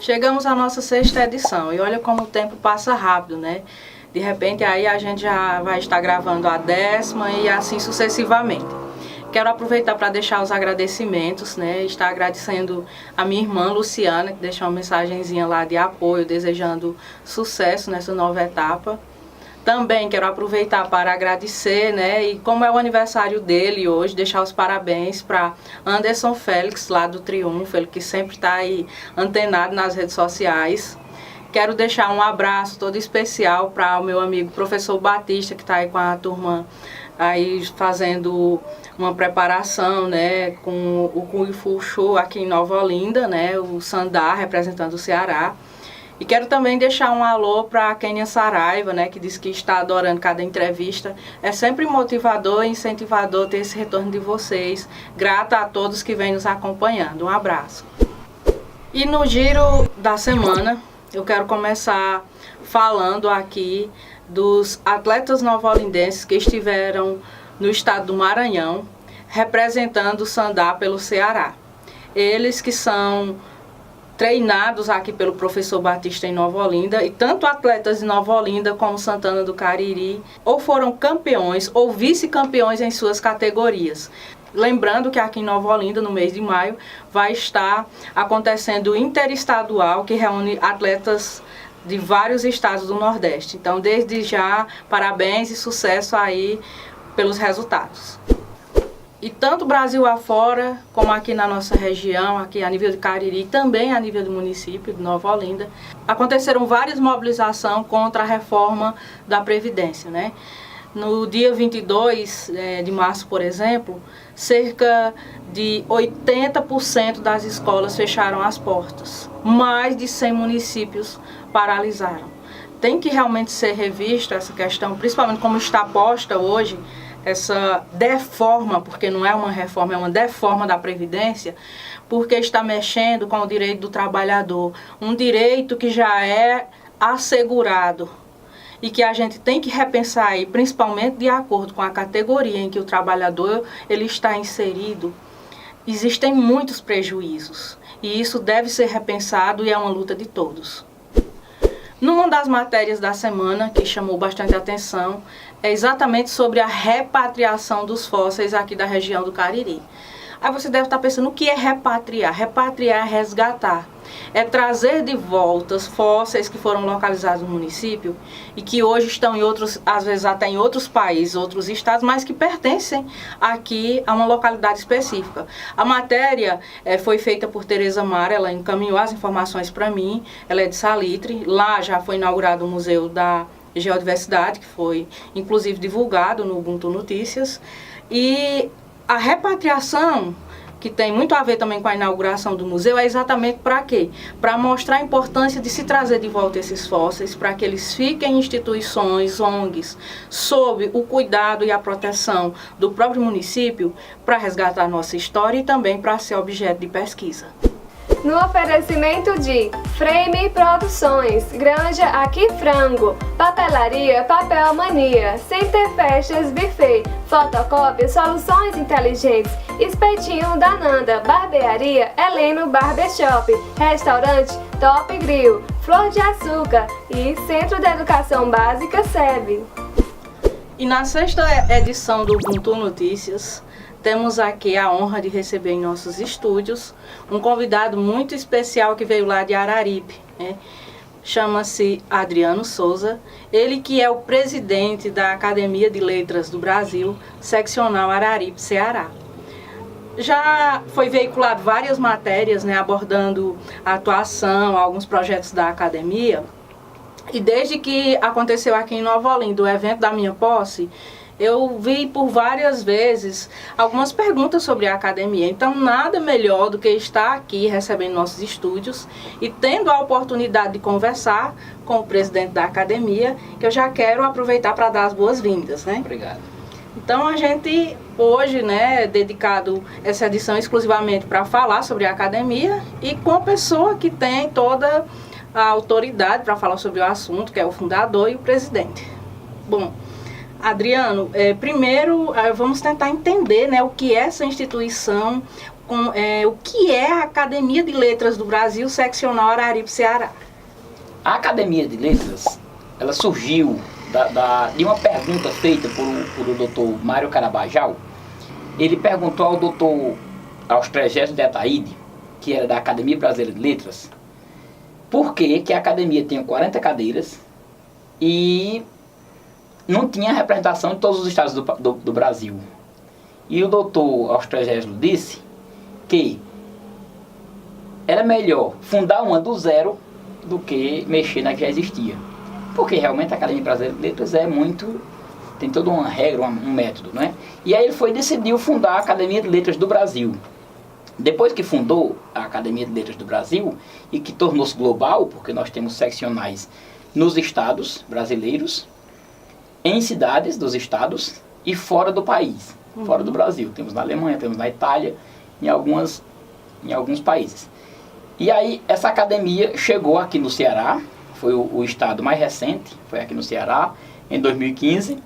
Chegamos à nossa 6ª edição e olha como o tempo passa rápido, né? De repente aí a gente já vai estar gravando a 10ª e assim sucessivamente. Quero aproveitar para deixar os agradecimentos, né? Estar agradecendo a minha irmã Luciana, que deixou uma mensagenzinha lá de apoio, desejando sucesso nessa nova etapa. Também quero aproveitar para agradecer, né, e como é o aniversário dele hoje, deixar os parabéns para Anderson Félix, lá do Triunfo, ele que sempre está aí antenado nas redes sociais. Quero deixar um abraço todo especial para o meu amigo professor Batista, que está aí com a turma aí fazendo uma preparação, né, com o Kung Fu Show aqui em Nova Olinda, né, o Sandá representando o Ceará. E quero também deixar um alô para a Kênia Saraiva, né, que diz que está adorando cada entrevista. É sempre motivador e incentivador ter esse retorno de vocês. Grata a todos que vêm nos acompanhando. Um abraço. E no giro da semana, eu quero começar falando aqui dos atletas novolindenses que estiveram no estado do Maranhão, representando o Sandá pelo Ceará. Eles que são treinados aqui pelo professor Batista em Nova Olinda, e tanto atletas de Nova Olinda como Santana do Cariri ou foram campeões ou vice-campeões em suas categorias. Lembrando que aqui em Nova Olinda, no mês de maio, vai estar acontecendo o interestadual, que reúne atletas de vários estados do Nordeste. Então, desde já, parabéns e sucesso aí pelos resultados. E tanto Brasil afora, como aqui na nossa região, aqui a nível de Cariri, também a nível do município de Nova Olinda, aconteceram várias mobilizações contra a reforma da Previdência, né? No dia 22 de março, por exemplo, cerca de 80% das escolas fecharam as portas. Mais de 100 municípios paralisaram. Tem que realmente ser revista essa questão, principalmente como está posta hoje, essa deforma, porque não é uma reforma, é uma deforma da Previdência, porque está mexendo com o direito do trabalhador, um direito que já é assegurado e que a gente tem que repensar aí, principalmente de acordo com a categoria em que o trabalhador ele está inserido. Existem muitos prejuízos e isso deve ser repensado e é uma luta de todos. Numa das matérias da semana que chamou bastante atenção é exatamente sobre a repatriação dos fósseis aqui da região do Cariri. Aí você deve estar pensando, o que é repatriar? Repatriar é resgatar. É trazer de volta os fósseis que foram localizados no município e que hoje estão em outros, às vezes até em outros países, outros estados, mas que pertencem aqui a uma localidade específica. A matéria foi feita por Tereza Mara, ela encaminhou as informações para mim, ela é de Salitre, lá já foi inaugurado o Museu da Geodiversidade, que foi inclusive divulgado no Ubuntu Notícias, e a repatriação, que tem muito a ver também com a inauguração do museu, é exatamente para quê? Para mostrar a importância de se trazer de volta esses fósseis, para que eles fiquem em instituições, ONGs, sob o cuidado e a proteção do próprio município, para resgatar a nossa história e também para ser objeto de pesquisa. No oferecimento de Frame Produções, Granja Aqui Frango, Papelaria Papel Mania, Center Festas Buffet, Fotocópia Soluções Inteligentes, Espetinho da Nanda, Barbearia Heleno Barbershop, Restaurante Top Grill, Flor de Açúcar e Centro de Educação Básica SEB. E na 6ª edição do Ubuntu Notícias, temos aqui a honra de receber em nossos estúdios um convidado muito especial que veio lá de Araripe, né? Chama-se Adriano Souza, ele que é o presidente da Academia de Letras do Brasil, seccional Araripe, Ceará. Já foi veiculado várias matérias, né, abordando a atuação, alguns projetos da academia, e desde que aconteceu aqui em Nova Olinda o evento da minha posse, eu vi por várias vezes algumas perguntas sobre a academia. Então, nada melhor do que estar aqui recebendo nossos estúdios e tendo a oportunidade de conversar com o presidente da academia, que eu já quero aproveitar para dar as boas-vindas, né? Obrigado. Então, a gente hoje, né, dedicado essa edição exclusivamente para falar sobre a academia e com a pessoa que tem toda a autoridade para falar sobre o assunto, que é o fundador e o presidente. Bom, Adriano, primeiro vamos tentar entender, né, o que é essa instituição, o que é a Academia de Letras do Brasil, seccional Araripe, Ceará. A Academia de Letras, ela surgiu de uma pergunta feita por o Dr. Mário Carabajal. Ele perguntou ao Dr. Austregésio de Ataíde, que era da Academia Brasileira de Letras, por que a academia tinha 40 cadeiras e não tinha representação em todos os estados do Brasil. E o Dr. Austregésio disse que era melhor fundar uma do zero do que mexer na que já existia. Porque realmente a Academia Brasileira de Letras tem toda uma regra, um método, né? E aí ele decidiu fundar a Academia de Letras do Brasil. Depois que fundou a Academia de Letras do Brasil, e que tornou-se global, porque nós temos seccionais nos estados brasileiros, em cidades dos estados e fora do país, fora do Brasil. Temos na Alemanha, temos na Itália, em alguns países. E aí essa academia chegou aqui no Ceará, foi o estado mais recente, foi aqui no Ceará, em 2015.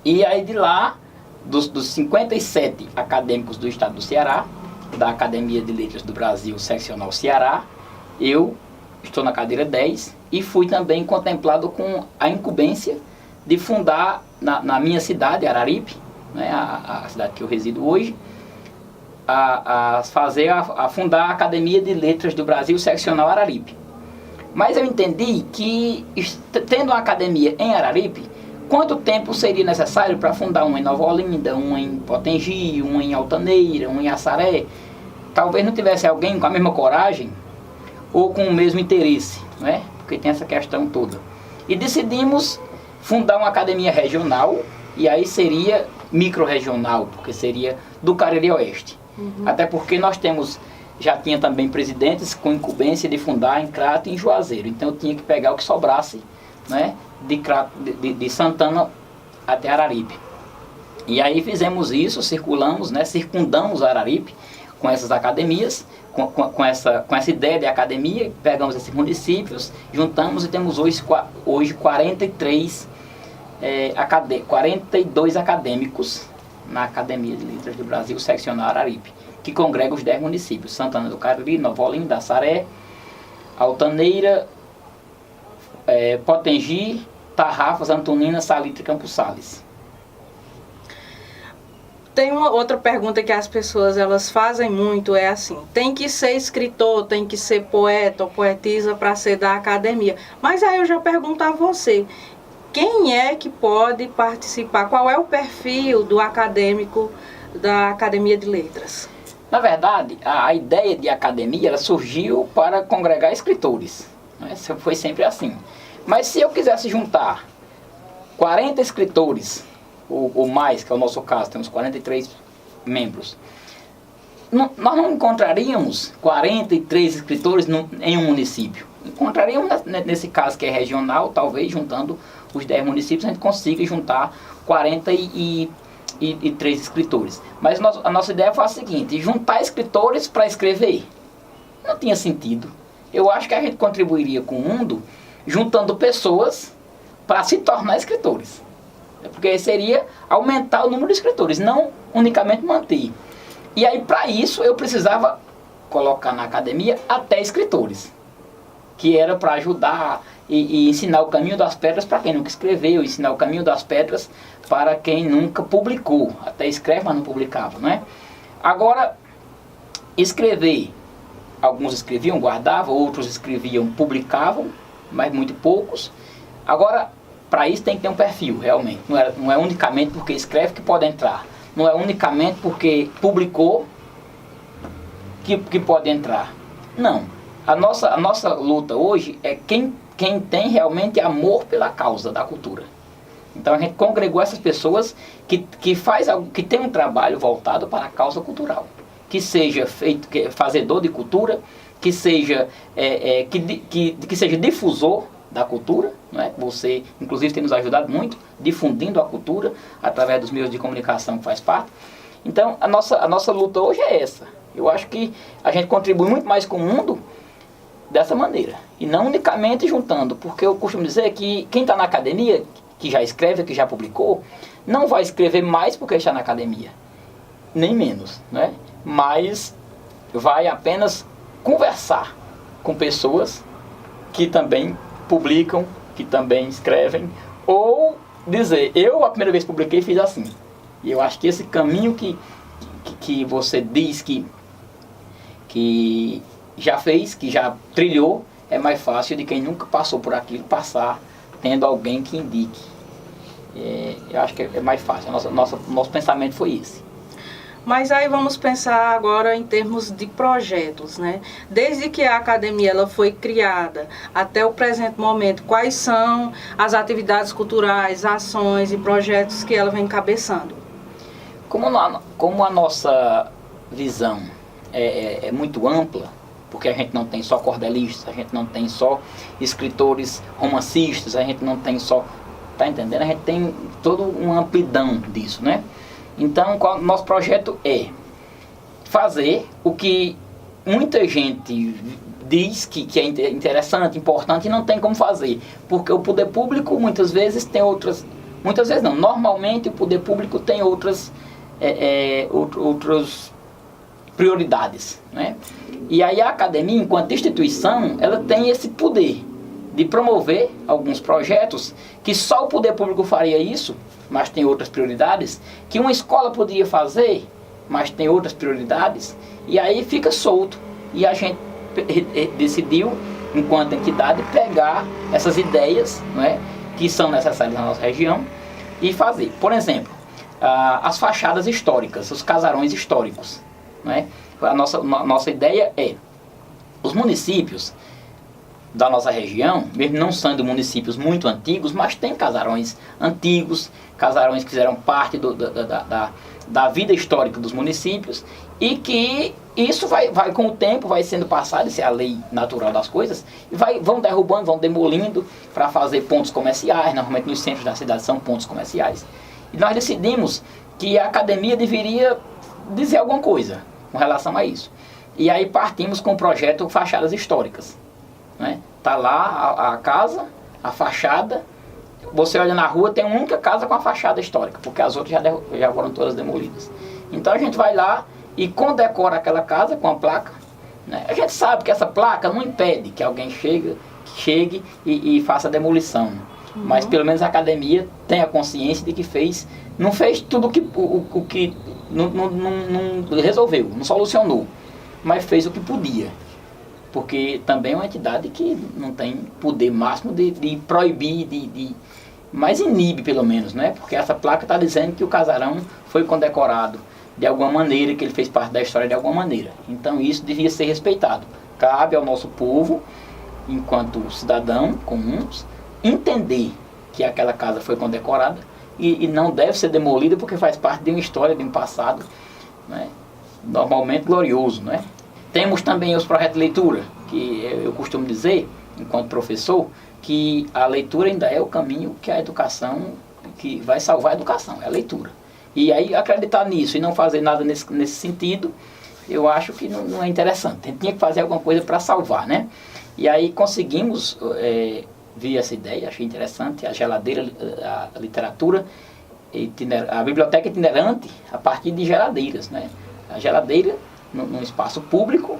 E aí de lá, dos 57 acadêmicos do estado do Ceará, da Academia de Letras do Brasil, seccional Ceará, eu estou na cadeira 10 e fui também contemplado com a incumbência de fundar na minha cidade, Araripe, né, a cidade que eu resido hoje, a fundar a Academia de Letras do Brasil, seccional Araripe. Mas eu entendi que, tendo uma academia em Araripe, quanto tempo seria necessário para fundar uma em Nova Olinda, uma em Potengi, uma em Altaneira, uma em Assaré? Talvez não tivesse alguém com a mesma coragem ou com o mesmo interesse, né? Porque tem essa questão toda. E decidimos fundar uma academia regional, e aí seria micro-regional, porque seria do Cariri Oeste. Até porque nós já tinha também presidentes com incumbência de fundar em Crato e em Juazeiro. Então eu tinha que pegar o que sobrasse, né, de Santana até Araripe. E aí fizemos isso, circundamos Araripe com essas academias, com essa ideia de academia. Pegamos esses municípios, juntamos e temos hoje 42 acadêmicos na Academia de Letras do Brasil, seccional Araripe, que congrega os 10 municípios: Santana do Cariri, Nova Olinda, Assaré, Altaneira, Potengi, Tarrafas, Antonina, Salitre e Campos Sales. Tem uma outra pergunta que as pessoas elas fazem muito, é assim: tem que ser escritor, tem que ser poeta ou poetisa para ser da academia. Mas aí eu já pergunto a você, quem é que pode participar? Qual é o perfil do acadêmico da Academia de Letras? Na verdade, a ideia de academia ela surgiu para congregar escritores, né? Foi sempre assim. Mas se eu quisesse juntar 40 escritores, ou mais, que é o nosso caso, temos 43 membros, nós não encontraríamos 43 escritores em um município. Encontraríamos, nesse caso que é regional, talvez juntando os 10 municípios, a gente consiga juntar 43 escritores. Mas a nossa ideia foi a seguinte: juntar escritores para escrever. Não tinha sentido. Eu acho que a gente contribuiria com o mundo juntando pessoas para se tornar escritores. Porque seria aumentar o número de escritores, não unicamente manter. E aí, para isso, eu precisava colocar na academia até escritores, que era para ajudar e ensinar o caminho das pedras para quem nunca escreveu, ensinar o caminho das pedras para quem nunca publicou. Até escreve, mas não publicava, não é? Agora, escrever, alguns escreviam, guardavam, outros escreviam, publicavam, mas muito poucos. Agora, para isso tem que ter um perfil, realmente. Não é unicamente porque escreve que pode entrar. Não é unicamente porque publicou que pode entrar. Não. A nossa luta hoje é quem tem realmente amor pela causa da cultura. Então a gente congregou essas pessoas que tem um trabalho voltado para a causa cultural. Que seja fazedor de cultura, que seja difusor da cultura, não é? Você, inclusive, tem nos ajudado muito, difundindo a cultura através dos meios de comunicação que faz parte. Então, a nossa luta hoje é essa. Eu acho que a gente contribui muito mais com o mundo dessa maneira, e não unicamente juntando, porque eu costumo dizer que quem está na academia, que já escreve, que já publicou, não vai escrever mais porque está na academia, nem menos, né? mas vai apenas conversar com pessoas que também publicam, que também escrevem, ou dizer, eu a primeira vez que publiquei fiz assim. E eu acho que esse caminho que você diz que já fez, que já trilhou, é mais fácil de quem nunca passou por aquilo passar, tendo alguém que indique. Eu acho que é mais fácil. Nosso pensamento foi esse. Mas aí vamos pensar agora em termos de projetos, né? Desde que a academia ela foi criada até o presente momento, quais são as atividades culturais, ações e projetos que ela vem encabeçando? Como a nossa visão é muito ampla, porque a gente não tem só cordelistas, a gente não tem só escritores romancistas, a gente não tem só... Tá entendendo? A gente tem toda uma amplidão disso, né? Então, nosso projeto é fazer o que muita gente diz que é interessante, importante, e não tem como fazer. Porque o poder público muitas vezes tem outras... Muitas vezes não. Normalmente o poder público tem outras prioridades, né? E aí a academia, enquanto instituição, ela tem esse poder de promover alguns projetos que só o poder público faria isso, mas tem outras prioridades, que uma escola poderia fazer, mas tem outras prioridades, e aí fica solto. E a gente decidiu, enquanto entidade, pegar essas ideias, né, que são necessárias na nossa região e fazer. Por exemplo, as fachadas históricas, os casarões históricos, né? A nossa ideia é, os municípios da nossa região, mesmo não sendo municípios muito antigos, mas tem casarões antigos, casarões que fizeram parte da vida histórica dos municípios, e que isso vai com o tempo, vai sendo passado, isso é a lei natural das coisas, e vão derrubando, vão demolindo para fazer pontos comerciais. Normalmente nos centros da cidade são pontos comerciais. E nós decidimos que a academia deveria dizer alguma coisa com relação a isso. E aí partimos com o projeto Fachadas Históricas, né? Tá lá a casa, a fachada, você olha na rua, tem uma única casa com a fachada histórica, porque as outras já foram todas demolidas. Então a gente vai lá e condecora aquela casa com a placa, né? A gente sabe que essa placa não impede que alguém chegue e faça a demolição, mas pelo menos a academia tem a consciência de que não fez tudo o que não resolveu, não solucionou, mas fez o que podia. Porque também é uma entidade que não tem poder máximo de proibir, mas inibe pelo menos, né? Porque essa placa está dizendo que o casarão foi condecorado de alguma maneira, que ele fez parte da história de alguma maneira. Então isso devia ser respeitado. Cabe ao nosso povo, enquanto cidadão comuns, entender que aquela casa foi condecorada e não deve ser demolida porque faz parte de uma história, de um passado, né, normalmente glorioso, né? Temos também os projetos de leitura, que eu costumo dizer, enquanto professor, que a leitura ainda é o caminho que a educação, que vai salvar a educação, é a leitura. E aí acreditar nisso e não fazer nada nesse sentido, eu acho que não é interessante. A gente tinha que fazer alguma coisa para salvar, né? E aí conseguimos, vi essa ideia, achei interessante, a geladeira, a literatura, a biblioteca itinerante a partir de geladeiras, né? A geladeira num espaço público.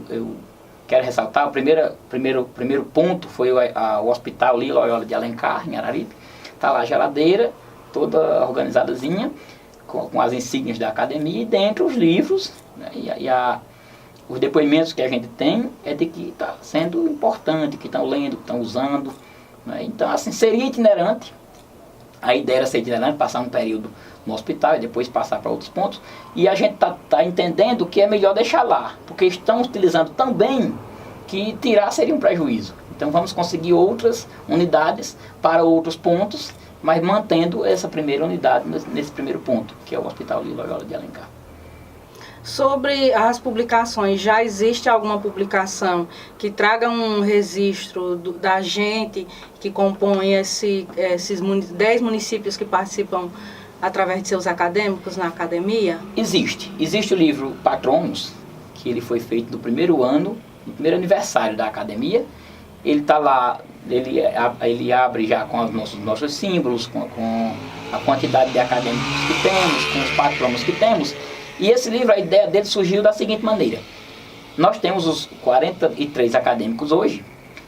Eu quero ressaltar, o primeiro ponto foi o hospital Loyola de Alencar, em Araripe. Está lá a geladeira, toda organizadazinha, com as insígnias da academia, e dentro os livros, né, os depoimentos que a gente tem é de que está sendo importante, que estão lendo, que estão usando, né? Então, assim, seria itinerante. A ideia era ser itinerante, passar um período no hospital e depois passar para outros pontos. E a gente tá entendendo que é melhor deixar lá, porque estão utilizando tão bem que tirar seria um prejuízo. Então vamos conseguir outras unidades para outros pontos, mas mantendo essa primeira unidade nesse primeiro ponto, que é o Hospital Loyola de Alencar. Sobre as publicações, já existe alguma publicação que traga um registro da gente que compõe esses 10 municípios que participam através de seus acadêmicos na academia? Existe o livro Patronos, que ele foi feito no primeiro ano, no primeiro aniversário da academia. Ele está lá, ele abre já com os nossos símbolos, com a quantidade de acadêmicos que temos, com os patronos que temos. E esse livro, a ideia dele surgiu da seguinte maneira. Nós temos os 43 acadêmicos hoje,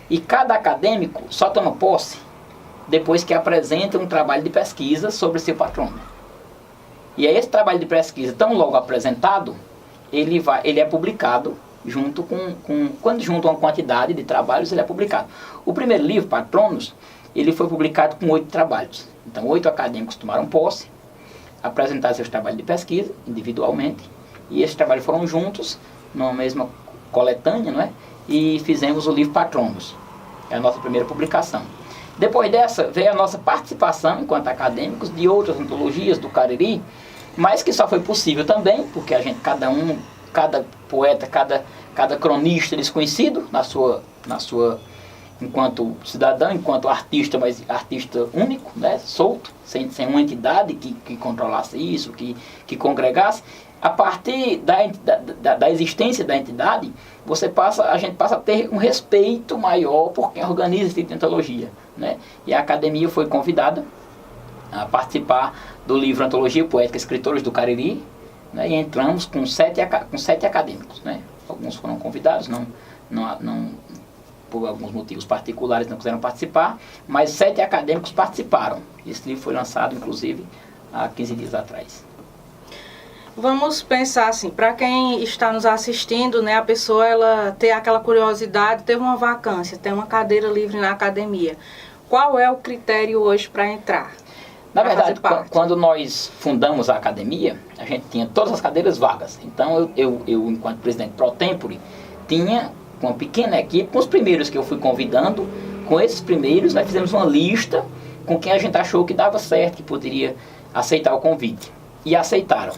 e cada acadêmico só toma posse depois que apresenta um trabalho de pesquisa sobre seu patrono. E aí esse trabalho de pesquisa, tão logo apresentado, ele é publicado junto quando junta uma quantidade de trabalhos, ele é publicado. O primeiro livro, Patronos, ele foi publicado com 8 trabalhos. Então 8 acadêmicos tomaram posse, apresentaram seus trabalhos de pesquisa individualmente, e esses trabalhos foram juntos numa mesma coletânea, não é? E fizemos o livro Patronos. É a nossa primeira publicação. Depois dessa, veio a nossa participação enquanto acadêmicos de outras antologias do Cariri, mas que só foi possível também, porque a gente, cada poeta, cada cronista desconhecido na sua enquanto cidadão, enquanto artista, mas artista único, né, solto, sem uma entidade que controlasse isso, que congregasse. A partir da existência da entidade, a gente passa a ter um respeito maior por quem organiza esse tipo de antologia, né? E a academia foi convidada a participar do livro Antologia Poética Escritores do Cariri, né? E entramos com sete acadêmicos, né? Alguns foram convidados, não, por alguns motivos particulares não quiseram participar, mas 7 acadêmicos participaram. Esse livro foi lançado, inclusive, há 15 dias atrás. Vamos pensar assim, para quem está nos assistindo, né, a pessoa ela tem aquela curiosidade, teve uma vacância, tem uma cadeira livre na academia. Qual é o critério hoje para entrar? Na verdade, quando nós fundamos a academia, a gente tinha todas as cadeiras vagas. Então eu enquanto presidente pro tempore, tinha uma pequena equipe, com os primeiros que eu fui convidando, com esses primeiros nós fizemos uma lista com quem a gente achou que dava certo, que poderia aceitar o convite. E aceitaram.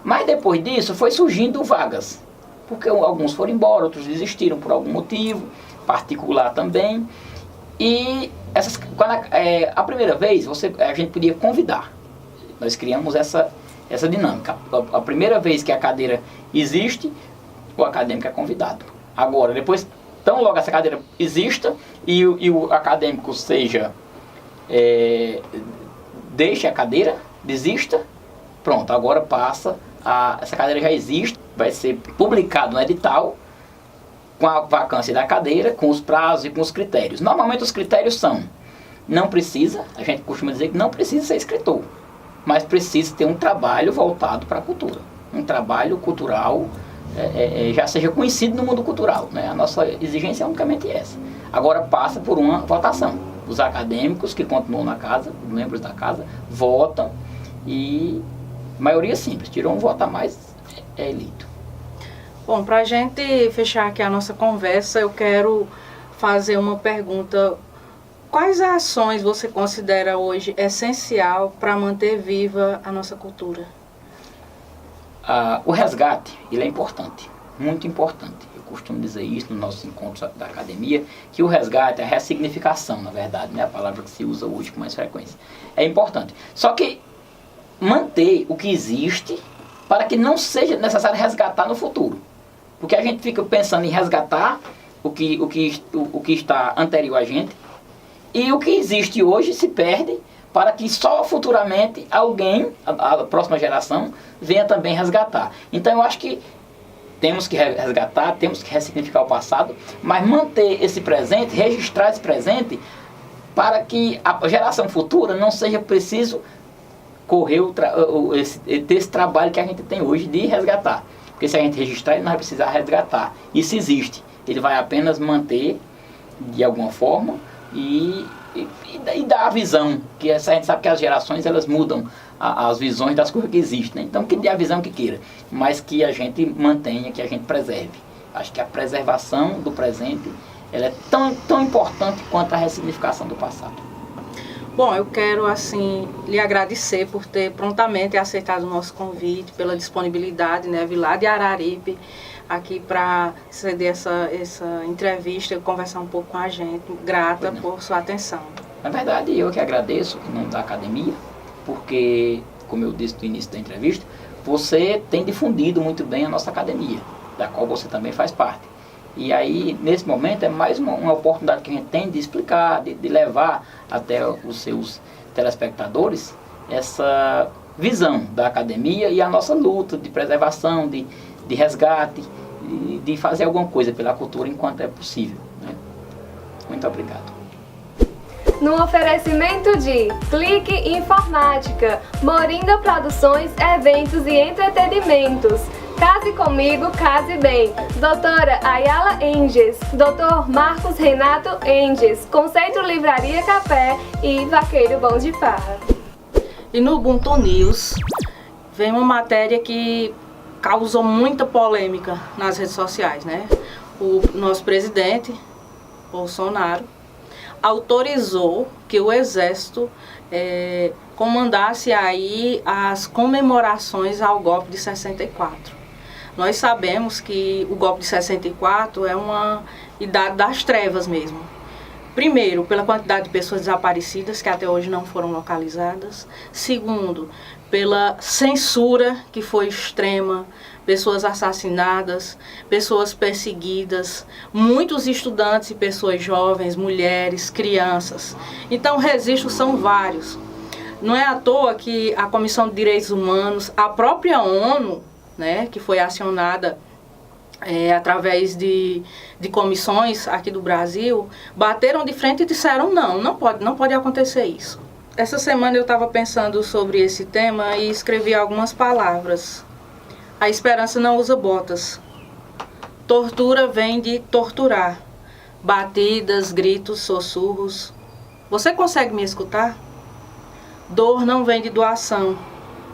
Mas depois disso foi surgindo vagas, porque alguns foram embora, outros desistiram por algum motivo, particular também. E a primeira vez a gente podia convidar. Nós criamos essa dinâmica. A primeira vez que a cadeira existe, o acadêmico é convidado. Agora, depois, tão logo essa cadeira exista e o acadêmico deixe a cadeira, desista, pronto, agora passa. Essa cadeira já existe, vai ser publicado no edital com a vacância da cadeira, com os prazos e com os critérios. Normalmente os critérios são, a gente costuma dizer que não precisa ser escritor, mas precisa ter um trabalho voltado para a cultura, um trabalho cultural, já seja conhecido no mundo cultural, né? A nossa exigência é unicamente essa. Agora passa por uma votação. Os acadêmicos que continuam na casa, os membros da casa, votam e maioria simples, tirou um voto a mais, é eleito. Bom, para a gente fechar aqui a nossa conversa, eu quero fazer uma pergunta. Quais ações você considera hoje essencial para manter viva a nossa cultura? O resgate, ele é importante, muito importante. Eu costumo dizer isso nos nossos encontros da academia, que o resgate é a ressignificação, na verdade, né? A palavra que se usa hoje com mais frequência. É importante. Só que manter o que existe para que não seja necessário resgatar no futuro. Porque a gente fica pensando em resgatar o que está anterior a gente, e o que existe hoje se perde para que só futuramente alguém, a próxima geração, venha também resgatar. Então eu acho que temos que resgatar, temos que ressignificar o passado, mas manter esse presente, registrar esse presente, para que a geração futura não seja preciso correr ter esse trabalho que a gente tem hoje de resgatar. Porque se a gente registrar, ele não vai precisar resgatar. Isso existe. Ele vai apenas manter, de alguma forma, e dar a visão. Que a gente sabe que as gerações elas mudam as visões das coisas que existem. Né? Então, que dê a visão que queira. Mas que a gente mantenha, que a gente preserve. Acho que a preservação do presente ela é tão importante quanto a ressignificação do passado. Bom, eu quero, assim, lhe agradecer por ter prontamente aceitado o nosso convite, pela disponibilidade, né, vir lá de Araripe, aqui para ceder essa entrevista, conversar um pouco com a gente. Grata por sua atenção. Na verdade, eu que agradeço em nome da academia, porque, como eu disse no início da entrevista, você tem difundido muito bem a nossa academia, da qual você também faz parte. E aí, nesse momento, é mais uma oportunidade que a gente tem de explicar, de levar até os seus telespectadores visão da academia e a nossa luta de preservação, de resgate, de fazer alguma coisa pela cultura enquanto é possível, né? Muito obrigado. No oferecimento de Clique Informática, Moringa Produções, Eventos e Entretenimentos, Case Comigo, Case Bem, Doutora Ayala Enges, Dr. Marcos Renato Enges, Conceito Livraria Café e Vaqueiro Bom de Farra. E no Ubuntu News vem uma matéria que causou muita polêmica nas redes sociais, né? O nosso presidente, Bolsonaro, autorizou que o Exército comandasse aí as comemorações ao golpe de 64. Nós sabemos que o golpe de 64 é uma idade das trevas mesmo. Primeiro, pela quantidade de pessoas desaparecidas que até hoje não foram localizadas. Segundo, pela censura que foi extrema, pessoas assassinadas, pessoas perseguidas, muitos estudantes e pessoas jovens, mulheres, crianças. Então, registros são vários. Não é à toa que a Comissão de Direitos Humanos, a própria ONU, né, que foi acionada através de comissões aqui do Brasil, bateram de frente e disseram não pode acontecer isso. Essa semana eu estava pensando sobre esse tema e escrevi algumas palavras. A esperança não usa botas. Tortura vem de torturar. Batidas, gritos, sussurros. Você consegue me escutar? Dor não vem de doação.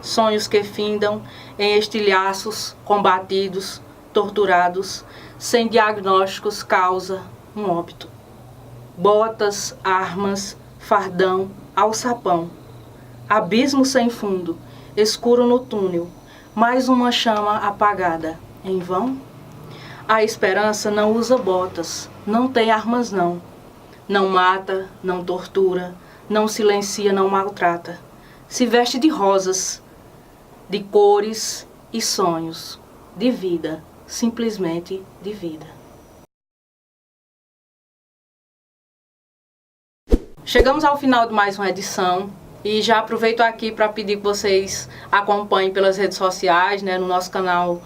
Sonhos que findam em estilhaços, combatidos, torturados, sem diagnósticos, causa um óbito. Botas, armas, fardão, alçapão. Abismo sem fundo, escuro no túnel, mais uma chama apagada. Em vão? A esperança não usa botas, não tem armas não. Não mata, não tortura, não silencia, não maltrata. Se veste de rosas, de cores e sonhos, de vida, simplesmente de vida. Chegamos ao final de mais uma edição e já aproveito aqui para pedir que vocês acompanhem pelas redes sociais, né, no nosso canal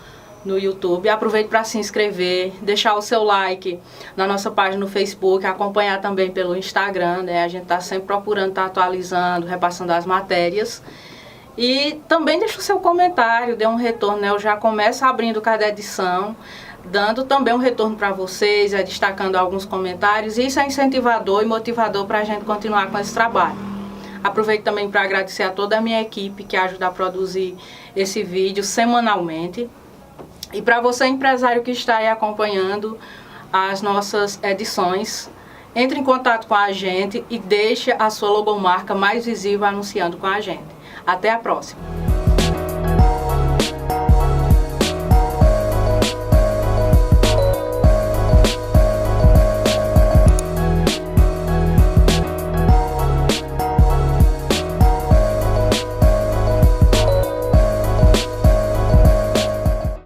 no YouTube. Aproveite para se inscrever, deixar o seu like na nossa página no Facebook, acompanhar também pelo Instagram, né? A gente está sempre procurando estar atualizando, repassando as matérias. E também deixa o seu comentário, dê um retorno, né? Eu já começo abrindo cada edição, dando também um retorno para vocês, destacando alguns comentários. E isso é incentivador e motivador para a gente continuar com esse trabalho. Aproveito também para agradecer a toda a minha equipe que ajuda a produzir esse vídeo semanalmente. E para você, empresário que está aí acompanhando as nossas edições, entre em contato com a gente e deixe a sua logomarca mais visível anunciando com a gente. Até a próxima!